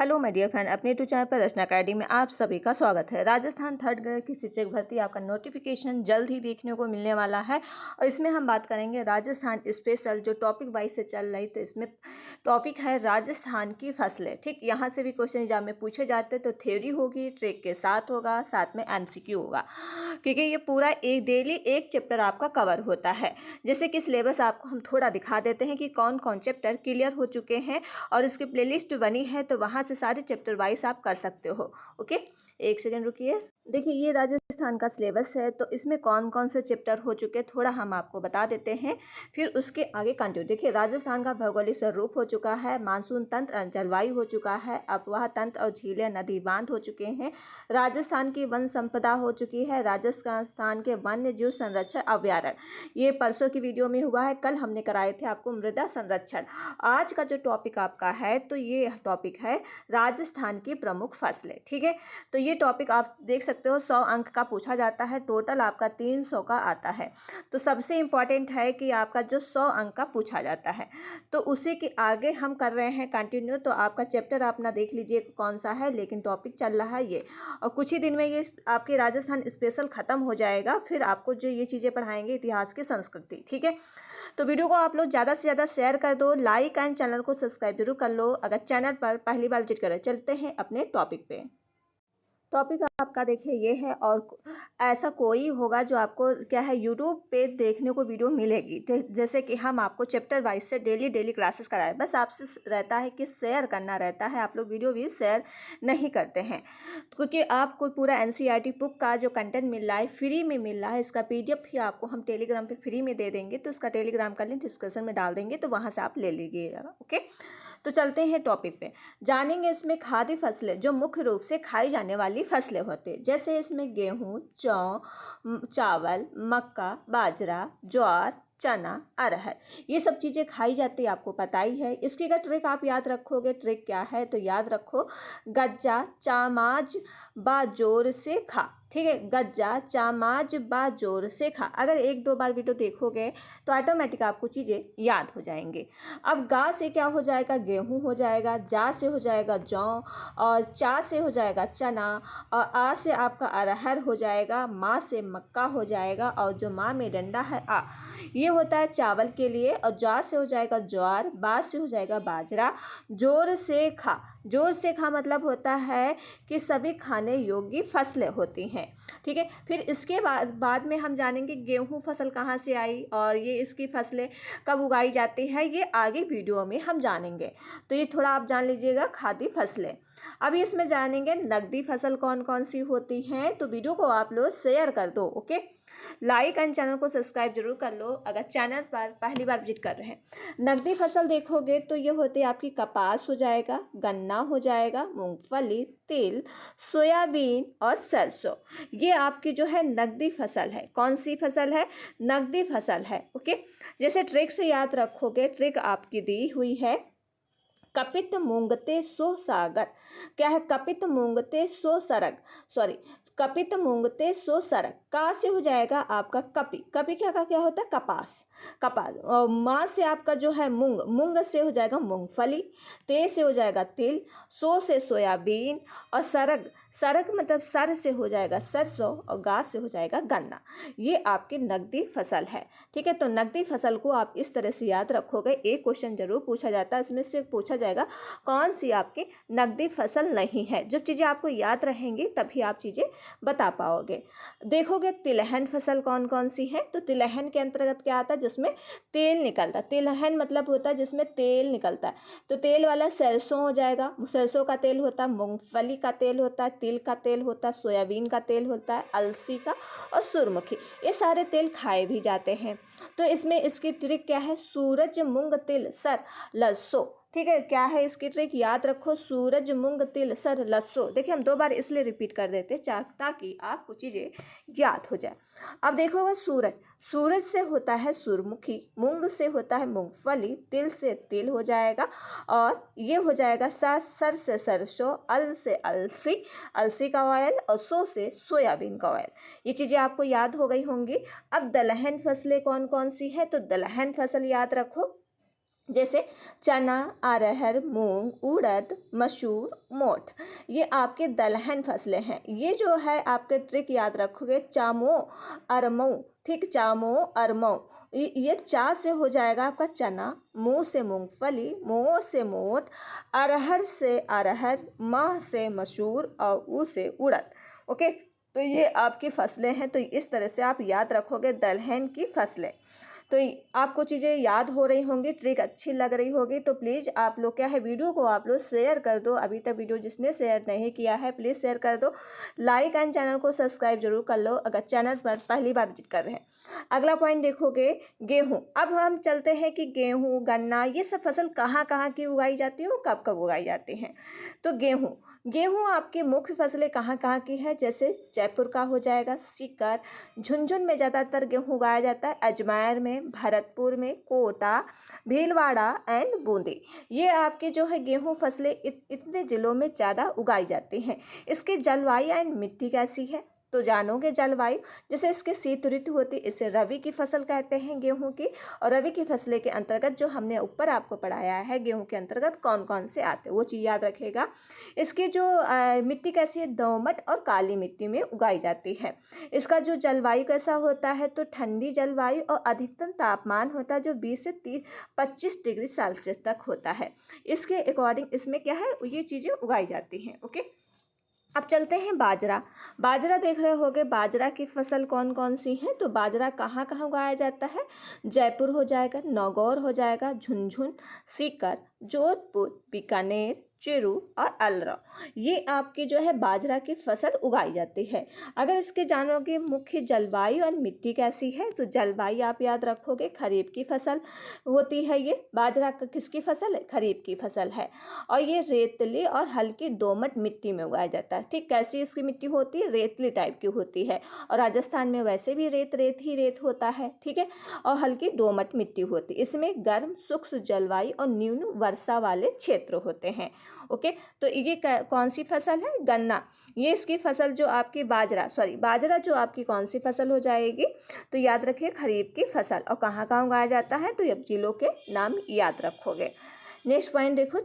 Hello my dear friend, अपने YouTube channel पर रचना academy में आप सभी का स्वागत है। राजस्थान थर्ड ग्रेड की शिक्षक भर्ती आपका नोटिफिकेशन जल्द ही देखने को मिलने वाला है और इसमें हम बात करेंगे राजस्थान स्पेशल जो टॉपिक वाइज से चल रही। तो इसमें टॉपिक है राजस्थान की फसलें। ठीक, यहाँ से भी क्वेश्चन एग्जाम में पूछे जाते हैं। तो थ्योरी होगी, ट्रिक के साथ होगा, साथ में एमसीक्यू होगा, क्योंकि ये पूरा एक डेली एक चैप्टर आपका कवर होता है। जैसे कि सिलेबस आपको हम थोड़ा दिखा देते हैं कि कौन कौन चैप्टर क्लियर हो चुके हैं और इसकी प्लेलिस्ट बनी है, तो वहाँ से सारे चैप्टर वाइज आप कर सकते हो। ओके, एक सेकेंड रुकिए। देखिए, ये राजस्थान का सिलेबस है, तो इसमें कौन कौन से चैप्टर हो चुके हैं थोड़ा हम आपको बता देते हैं, फिर उसके आगे कंटिन्यू। देखिए, राजस्थान का भौगोलिक स्वरूप हो चुका है, मानसून तंत्र जलवायु हो चुका है, अपवाह तंत्र और झीलें नदी बांध हो चुके हैं, राजस्थान की वन संपदा हो चुकी है, राजस्थान के वन्य जीव संरक्षण अभ्यारण्य, ये परसों की वीडियो में हुआ है, कल हमने कराए थे आपको मृदा संरक्षण। आज का जो टॉपिक आपका है, तो ये टॉपिक है राजस्थान की प्रमुख फसलें। ठीक है, तो ये टॉपिक आप देख सकते हो 100 अंक का पूछा जाता है, टोटल आपका 300 का आता है। तो सबसे इम्पॉर्टेंट है कि आपका जो 100 अंक का पूछा जाता है, तो उसी के आगे हम कर रहे हैं कंटिन्यू। तो आपका चैप्टर अपना देख लीजिए कौन सा है, लेकिन टॉपिक चल रहा है ये, और कुछ ही दिन में ये आपके राजस्थान स्पेशल ख़त्म हो जाएगा। फिर आपको जो ये चीज़ें पढ़ाएंगे इतिहास की संस्कृति। ठीक है, तो वीडियो को आप लोग ज़्यादा से ज़्यादा शेयर कर दो, लाइक एंड चैनल को सब्सक्राइब जरूर कर लो अगर चैनल पर पहली बार विजिट करें। चलते हैं अपने टॉपिक पे। टॉपिक आपका देखिए ये है, और ऐसा कोई होगा जो आपको क्या है यूट्यूब पे देखने को वीडियो मिलेगी। जैसे कि हम आपको चैप्टर वाइज से डेली क्लासेस कराए, बस आपसे रहता है कि शेयर करना रहता है। आप लोग वीडियो भी शेयर नहीं करते हैं, क्योंकि आपको पूरा एनसीईआरटी बुक का जो कंटेंट मिल रहा है फ्री में मिल रहा है। इसका पीडीएफ भी आपको हम टेलीग्राम पे फ्री में दे देंगे, तो उसका टेलीग्राम का लिंक डिस्क्रिप्शन में डाल देंगे, तो वहाँ से आप ले लीजिएगा। ओके, तो चलते हैं टॉपिक पे, जानेंगे इसमें खाद्य फसलें जो मुख्य रूप से खाई जाने वाली फसलें होते हैं। जैसे इसमें गेहूँ, जौ, चावल, मक्का, बाजरा, ज्वार, चना, अरहर, ये सब चीज़ें खाई जाती है, आपको पता ही है। इसकी अगर ट्रिक आप याद रखोगे, ट्रिक क्या है तो याद रखो, गज्जा चामाज बाजोर से खा। ठीक है, गज्जा चामाज बाजोर से खा, अगर एक दो बार वीडियो देखोगे तो ऑटोमेटिक आपको चीज़ें याद हो जाएंगे। अब गा से क्या हो जाएगा, गेहूँ हो जाएगा, जा से हो जाएगा जौ, और चा से हो जाएगा चना, और आ से आपका अरहर हो जाएगा, माँ से मक्का हो जाएगा, और जो माँ में डंडा है आ, ये होता है चावल के लिए, और जा से हो जाएगा ज्वार, बा से हो जाएगा बाजरा, जोर से खा, जोर से खा मतलब होता है कि सभी खाने योग्य फसलें होती हैं। ठीक है, फिर इसके बाद में हम जानेंगे गेहूँ फसल कहाँ से आई और ये इसकी फसलें कब उगाई जाती है, ये आगे वीडियो में हम जानेंगे। तो ये थोड़ा आप जान लीजिएगा खाद्य फसलें। अभी इसमें जानेंगे नकदी फसल कौन कौन सी होती हैं, तो वीडियो को आप लोग शेयर कर दो। ओके, लाइक एंड चैनल को सब्सक्राइब जरूर कर लो अगर चैनल पर पहली बार विजिट कर रहे हैं। नकदी फसल देखोगे तो ये होती है आपकी कपास हो जाएगा, गन्ना हो जाएगा, मूंगफली, तिल, सोयाबीन और सरसों, ये आपकी जो है नकदी फसल है। कौन सी फसल है, नकदी फसल है। ओके, जैसे ट्रिक से याद रखोगे, ट्रिक आपकी दी हुई है, कपित मूंगते सो सागर, क्या है, कपित मूंगते सो सरग, सॉरी, कपित मूंगते सो सरग, का से हो जाएगा आपका कपि, कपि क्या होता है, कपास, कपास, और माँ से आपका जो है मूंग, मूंग से हो जाएगा मूंगफली, ते से हो जाएगा तिल, सो से सोयाबीन, और सरग, सरग मतलब सर से हो जाएगा सरसों, और गा से हो जाएगा गन्ना, ये आपकी नकदी फसल है। ठीक है, तो नकदी फसल को आप इस तरह से याद रखोगे। एक क्वेश्चन जरूर पूछा जाता है, इसमें से पूछा जाएगा कौन सी आपकी नकदी फसल नहीं है। जो चीज़ें आपको याद रहेंगी तभी आप चीज़ें बता पाओगे। देखोगे तिलहन फसल कौन कौन सी है, तो तिलहन के अंतर्गत क्या आता है, जिसमें तेल निकलता है। तिलहन मतलब होता है जिसमें तेल निकलता है, तो तेल वाला सरसों हो जाएगा, सरसों का तेल होता है, मूंगफली का तेल होता है, तिल का तेल होता है, सोयाबीन का तेल होता है, अलसी का और सूरजमुखी, ये सारे तेल खाए भी जाते हैं। तो इसमें इसकी ट्रिक क्या है, सूरज मूंग तिल सर लसो। ठीक है, क्या है इसकी ट्रिक, याद रखो, सूरज मूंग तिल सर लसो। देखिए, हम दो बार इसलिए रिपीट कर देते ताकि आपको चीज़ें याद हो जाए। अब देखोगे सूरज, सूरज से होता है सूरजमुखी, मूंग से होता है मूंगफली, तिल से तिल हो जाएगा, और ये हो जाएगा सर से सरसों, अल से अलसी, अलसी का ऑयल, और सो से सोयाबीन का ऑयल। ये चीज़ें आपको याद हो गई होंगी। अब दलहन फसलें कौन कौन सी है, तो दलहन फसल याद रखो, जैसे चना, अरहर, मूंग, उड़द, मसूर, मोठ, ये आपके दलहन फसलें हैं। ये जो है आपके ट्रिक याद रखोगे, चामो अरमऊ, ठीक, चामो अरमऊ, ये चा से हो जाएगा आपका चना, मू से मूंगफली, मो से मोठ, अरहर से अरहर, माह से मसूर और ऊ से उड़द। ओके, तो ये आपकी फसलें हैं। तो इस तरह से आप याद रखोगे दलहन की फसलें। तो आपको चीज़ें याद हो रही होंगी, ट्रिक अच्छी लग रही होगी, तो प्लीज़ आप लोग क्या है, वीडियो को आप लोग शेयर कर दो। अभी तक वीडियो जिसने शेयर नहीं किया है प्लीज़ शेयर कर दो, लाइक एंड चैनल को सब्सक्राइब जरूर कर लो अगर चैनल पर पहली बार विजिट कर रहे हैं। अगला पॉइंट देखोगे गेहूँ। अब हम चलते हैं कि गेहूँ, गन्ना, ये सब फसल कहाँ कहाँ की उगाई जाती है और कब कब उगाई जाती हैं। तो गेहूँ आपकी मुख्य फसलें कहाँ कहाँ की है, जैसे जयपुर का हो जाएगा, सीकर, झुनझुन में ज़्यादातर गेहूँ उगाया जाता है, अजमेर में, भरतपुर में, कोटा, भीलवाड़ा एंड बूंदी। ये आपके जो है गेहूँ फसलें इतने ज़िलों में ज़्यादा उगाई जाती हैं। इसकी जलवायु एंड मिट्टी कैसी है तो जानोगे जलवायु। जैसे इसकी शीत ऋतु होती है, इसे रबी की फसल कहते हैं गेहूं की। और रबी की फसलें के अंतर्गत जो हमने ऊपर आपको पढ़ाया है गेहूं के अंतर्गत कौन कौन से आते हैं वो चीज़ याद रखेगा। इसकी जो मिट्टी कैसी है, दोमट और काली मिट्टी में उगाई जाती है। इसका जो जलवायु कैसा होता है तो ठंडी जलवायु और अधिकतम तापमान होता है जो 20 से 25 डिग्री सेल्सियस तक होता है। इसके अकॉर्डिंग इसमें क्या है, ये चीज़ें उगाई जाती हैं। ओके, अब चलते हैं बाजरा देख रहे होगे, बाजरा की फसल कौन कौन सी है तो बाजरा कहाँ कहाँ उगाया जाता है, जयपुर हो जाएगा, नागौर हो जाएगा, झुनझुन, सीकर, जोधपुर, बीकानेर, चूरू और अलवर, ये आपकी जो है बाजरा की फसल उगाई जाती है। अगर इसके जानोगे मुख्य जलवायु और मिट्टी कैसी है तो जलवायु आप याद रखोगे खरीफ की फसल होती है। ये बाजरा किसकी फसल है, खरीफ की फसल है। और ये रेतली और हल्की दोमट मिट्टी में उगाया जाता है। ठीक, कैसी इसकी मिट्टी होती है, रेतली टाइप की होती है। और राजस्थान में वैसे भी रेत होता है, ठीक है। और हल्की दोमट मिट्टी होती है। इसमें गर्म शुष्क जलवायु और न्यून वर्षा वाले क्षेत्र होते हैं। ओके, तो ये कौन सी फसल है, गन्ना। ये इसकी फसल जो आपकी बाजरा जो आपकी कौन सी फसल हो जाएगी तो याद रखिए खरीफ की फसल। और कहाँ कहाँ उगाया जाता है तो अब जिलों के नाम याद रखोगे। नेक्स्ट पॉइंट देखो,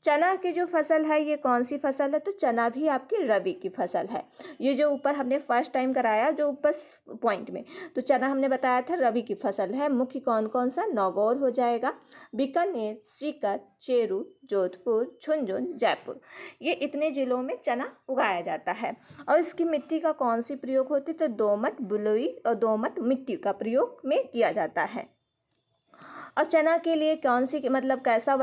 चना की जो फसल है ये कौन सी फसल है तो चना भी आपकी रबी की फसल है। ये जो ऊपर हमने फर्स्ट टाइम कराया जो ऊपर पॉइंट में, तो चना हमने बताया था रबी की फसल है। मुख्य कौन कौन सा, नागौर हो जाएगा, बीकानेर, सीकर, चेरू, जोधपुर, झुनझुन, जयपुर, ये इतने जिलों में चना उगाया जाता है। और इसकी मिट्टी का कौन सी प्रयोग होती है तो दोमट, बलुई और दोमट मिट्टी का प्रयोग में किया जाता है। और चना के लिए कौन सी मतलब कैसा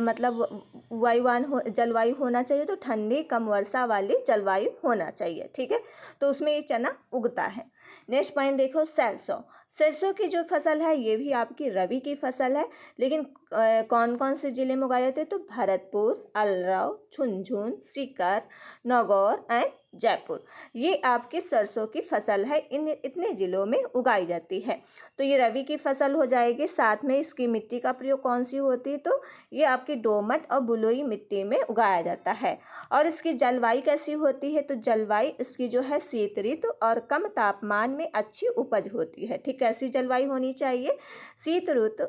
मतलब जलवायु होना चाहिए तो ठंडी कम वर्षा वाली जलवायु होना चाहिए, ठीक है। तो उसमें ये चना उगता है। नेक्स्ट पॉइंट देखो, सरसों की जो फसल है ये भी आपकी रबी की फसल है। लेकिन कौन कौन से ज़िले में उगाए जाते हैं तो भरतपुर, अलवर, झुनझुन, सीकर, नागौर एंड जयपुर, ये आपकी सरसों की फसल है। इतने ज़िलों में उगाई जाती है। तो ये रबी की फसल हो जाएगी। साथ में इसकी मिट्टी का प्रयोग कौन सी होती है तो ये आपकी दोमट और बलुई मिट्टी में उगाया जाता है। और इसकी जलवायु कैसी होती है तो जलवायु इसकी जो है शीत ऋतु और कम तापमान में अच्छी उपज होती है। ठीक, ऐसी जलवायु होनी चाहिए, शीत ऋतु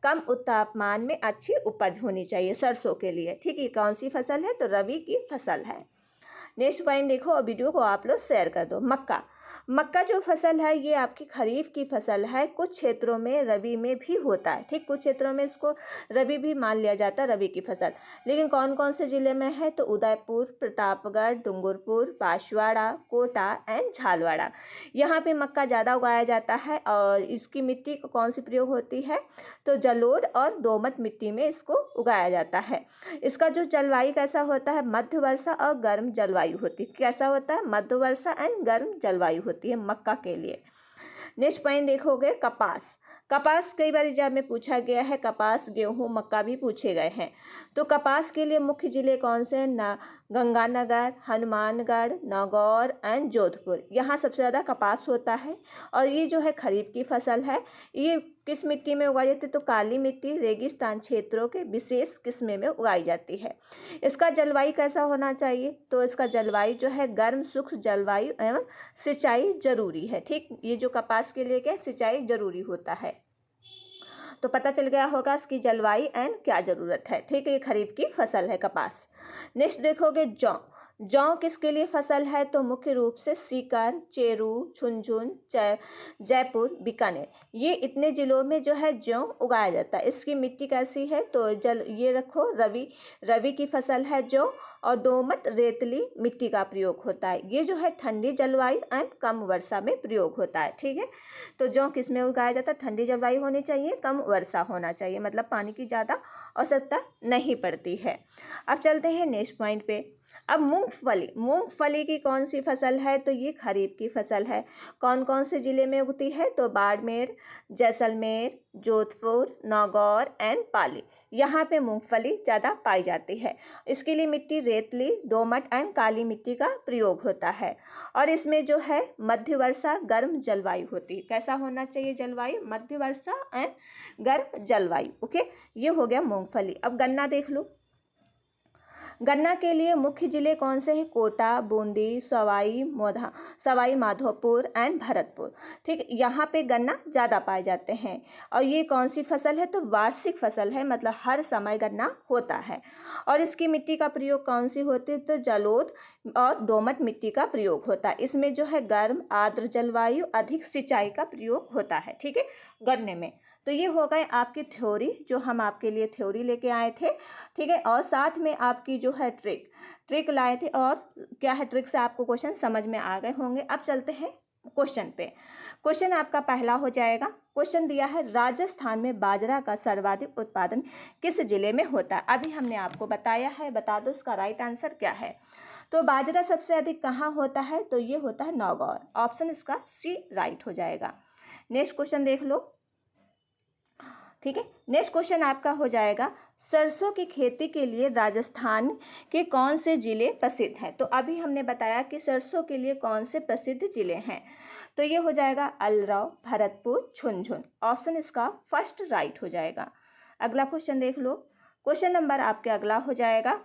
कम तापमान में अच्छी उपज होनी चाहिए सरसों के लिए। ठीक है, कौन सी फसल है तो रबी की फसल है। नेक्स्ट पॉइंट देखो और वीडियो को आप लोग शेयर कर दो। मक्का जो फसल है ये आपकी खरीफ की फसल है। कुछ क्षेत्रों में रबी में भी होता है, ठीक, कुछ क्षेत्रों में इसको रबी भी मान लिया जाता है, रबी की फसल। लेकिन कौन कौन से ज़िले में है तो उदयपुर, प्रतापगढ़, डूंगरपुर, बांसवाड़ा, कोटा एंड झालवाड़ा, यहाँ पे मक्का ज़्यादा उगाया जाता है। और इसकी मिट्टी कौन सी प्रयोग होती है तो जलोढ़ और दोमट मिट्टी में इसको उगाया जाता है। इसका जो जलवायु कैसा होता है, मध्य वर्षा और गर्म जलवायु होती है। कैसा होता है, मध्य वर्षा एंड गर्म जलवायु होती है मक्का के लिए। नेक्स्ट पॉइंट देखोगे, कपास कई बार एग्जाम में पूछा गया है। कपास, गेहूं, मक्का भी पूछे गए हैं। तो कपास के लिए मुख्य जिले कौन से हैं, गंगानगर, हनुमानगढ़, नागौर एंड जोधपुर, यहाँ सबसे ज़्यादा कपास होता है। और ये जो है खरीफ की फसल है। ये किस मिट्टी में उगाई जाती है तो काली मिट्टी, रेगिस्तान क्षेत्रों के विशेष किस्में में उगाई जाती है। इसका जलवायु कैसा होना चाहिए तो इसका जलवायु जो है गर्म शुष्क जलवायु एवं सिंचाई जरूरी है। ठीक, ये जो कपास के लिए क्या सिंचाई जरूरी होता है। तो पता चल गया होगा इसकी जलवायु एंड क्या ज़रूरत है। ठीक है, ये खरीफ की फसल है कपास। नेक्स्ट देखोगे जौ। जौ किसके लिए फसल है? तो मुख्य रूप से सीकर, चेरू, झुंझुनू, जयपुर, बीकानेर, ये इतने ज़िलों में जो है जौ उगाया जाता है। इसकी मिट्टी कैसी है? तो ये रखो रबी की फसल है जौ, और दोमट रेतली मिट्टी का प्रयोग होता है। ये जो है ठंडी जलवायु एवं कम वर्षा में प्रयोग होता है। ठीक है, तो जौ किस में उगाया जाता है? ठंडी जलवायु होनी चाहिए, कम वर्षा होना चाहिए, मतलब पानी की ज़्यादा आवश्यकता नहीं पड़ती है। अब चलते हैं नेक्स्ट पॉइंट पे। अब मूंगफली की कौन सी फसल है? तो ये खरीफ की फसल है। कौन कौन से ज़िले में उगती है? तो बाड़मेर, जैसलमेर, जोधपुर, नागौर एंड पाली, यहाँ पे मूंगफली ज़्यादा पाई जाती है। इसके लिए मिट्टी रेतली, दोमट एंड काली मिट्टी का प्रयोग होता है, और इसमें जो है मध्य वर्षा गर्म जलवायु होती है। कैसा होना चाहिए जलवायु? मध्य वर्षा एंड गर्म जलवायु। ओके, ये हो गया मूंगफली। अब गन्ना देख लो। गन्ना के लिए मुख्य जिले कौन से हैं? कोटा, बूंदी, सवाई माधोपुर एंड भरतपुर। ठीक, यहाँ पे गन्ना ज़्यादा पाए जाते हैं। और ये कौन सी फसल है? तो वार्षिक फसल है, मतलब हर समय गन्ना होता है। और इसकी मिट्टी का प्रयोग कौन सी होती है? तो जलोढ़ और दोमट मिट्टी का प्रयोग होता है। इसमें जो है गर्म आर्द्र जलवायु, अधिक सिंचाई का प्रयोग होता है। ठीक है, गन्ने में। तो ये हो गए आपकी थ्योरी, जो हम आपके लिए थ्योरी लेके आए थे। ठीक है, और साथ में आपकी जो है ट्रिक लाए थे, और क्या है ट्रिक से आपको क्वेश्चन समझ में आ गए होंगे। अब चलते हैं क्वेश्चन पे। क्वेश्चन आपका पहला हो जाएगा। क्वेश्चन दिया है राजस्थान में बाजरा का सर्वाधिक उत्पादन किस जिले में होता है? अभी हमने आपको बताया है, बता दो इसका राइट आंसर क्या है। तो बाजरा सबसे अधिक कहाँ होता है? तो ये होता है नागौर। ऑप्शन इसका सी राइट हो जाएगा। नेक्स्ट क्वेश्चन देख लो। ठीक है, नेक्स्ट क्वेश्चन आपका हो जाएगा सरसों की खेती के लिए राजस्थान के कौन से जिले प्रसिद्ध हैं? तो अभी हमने बताया कि सरसों के लिए कौन से प्रसिद्ध जिले हैं। तो ये हो जाएगा अलराव, भरतपुर, झुंझुनू। ऑप्शन इसका फर्स्ट राइट हो जाएगा। अगला क्वेश्चन देख लो। क्वेश्चन नंबर आपके अगला हो जाएगा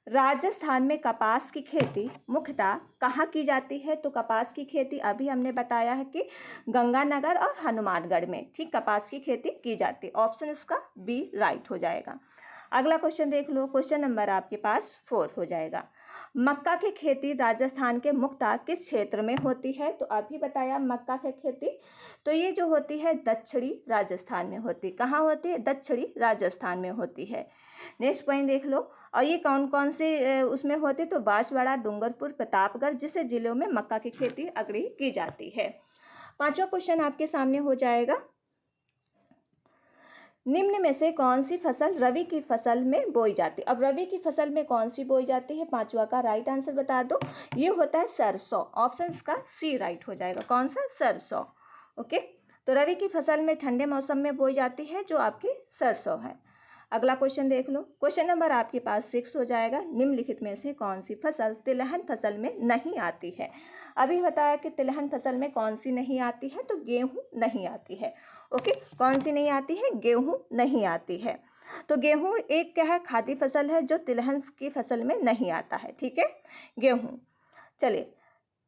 राजस्थान में कपास की खेती मुख्यतः कहाँ की जाती है? तो कपास की खेती अभी हमने बताया है कि गंगानगर और हनुमानगढ़ में ठीक कपास की खेती की जाती है। ऑप्शन इसका बी राइट हो जाएगा। अगला क्वेश्चन देख लो। क्वेश्चन नंबर आपके पास 4 हो जाएगा। मक्का की खेती राजस्थान के मुख्यतः किस क्षेत्र में होती है? तो अभी बताया मक्का की खेती, तो ये जो होती है दक्षिणी राजस्थान में होती है। कहाँ होती है? दक्षिणी राजस्थान में होती है। नेक्स्ट पॉइंट देख लो। और ये कौन कौन से उसमें होती? तो बांसवाड़ा, डूंगरपुर, प्रतापगढ़, जिसे जिलों में मक्का की खेती अग्रणी की जाती है। पांचवा क्वेश्चन आपके सामने हो जाएगा निम्न में से कौन सी फसल रबी की फसल में बोई जाती है? अब रबी की फसल में कौन सी बोई जाती है? पांचवा का राइट आंसर बता दो। ये होता है सरसों। ऑप्शन का सी राइट हो जाएगा। कौन सा? सरसों। ओके, तो रबी की फसल में ठंडे मौसम में बोई जाती है, जो आपकी सरसों है। अगला क्वेश्चन देख लो। क्वेश्चन नंबर आपके पास 6 हो जाएगा। निम्नलिखित में से कौन सी फसल तिलहन फसल में नहीं आती है? अभी बताया कि तिलहन फसल में कौन सी नहीं आती है? तो गेहूं नहीं आती है। ओके, कौन सी नहीं आती है? गेहूं नहीं आती है। तो गेहूं एक क्या है? खाद्य फसल है, जो तिलहन की फसल में नहीं आता है। ठीक है, गेहूं। चलिए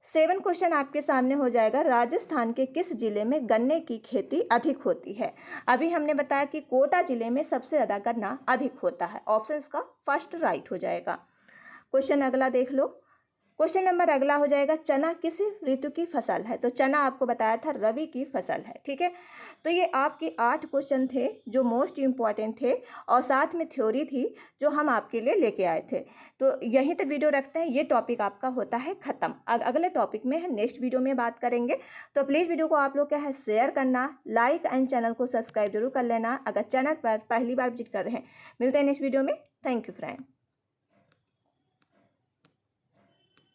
7 क्वेश्चन आपके सामने हो जाएगा। राजस्थान के किस जिले में गन्ने की खेती अधिक होती है? अभी हमने बताया कि कोटा जिले में सबसे ज़्यादा गन्ना अधिक होता है। ऑप्शन का फर्स्ट राइट हो जाएगा। क्वेश्चन अगला देख लो। क्वेश्चन नंबर अगला हो जाएगा चना किस ऋतु की फसल है? तो चना आपको बताया था रबी की फसल है। ठीक है, तो ये आपके 8 क्वेश्चन थे जो मोस्ट इम्पॉर्टेंट थे, और साथ में थ्योरी थी जो हम आपके लिए लेके आए थे। तो यहीं तक वीडियो रखते हैं। ये टॉपिक आपका होता है ख़त्म। अगले टॉपिक में नेक्स्ट वीडियो में बात करेंगे। तो प्लीज़ वीडियो को आप लोग क्या है शेयर करना, लाइक एंड चैनल को सब्सक्राइब जरूर कर लेना अगर चैनल पर पहली बार विजिट कर रहे हैं। मिलते हैं नेक्स्ट वीडियो में। Thank you friend.